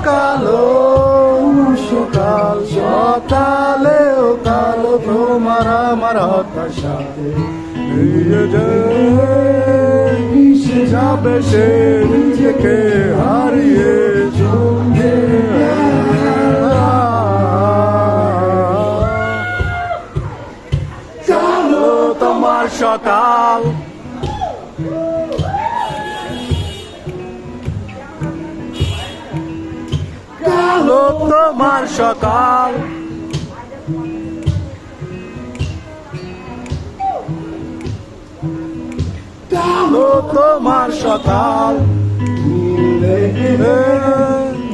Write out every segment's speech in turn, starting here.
কালো সকাল সকালেও কালো তোমার আমার হতাশাতে মিশে যাবে সে নিজেকে হারিয়ে চলবে কালো তোমার সকাল কালো তোমার সকাল কালো তোমার সকাল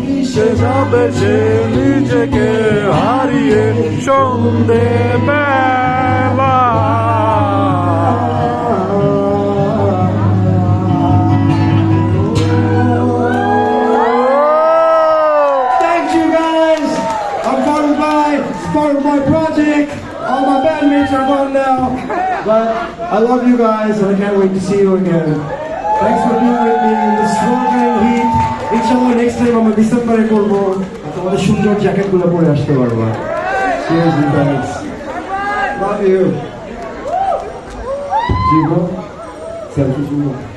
মিশে যাবে সে নিজেকে হারিয়ে সন্ধে বেলা Part of my project. All my bandmates are gone now, but I love you guys and I can't wait to see you again. Thanks for being with me in this sweltering heat. Inshallah next time I'm a December korbo. তোমাদের সুন্দর jacket গুলো পরে আসতে পারবো। Cheers and thanks. Love you. Jibo. Selfie.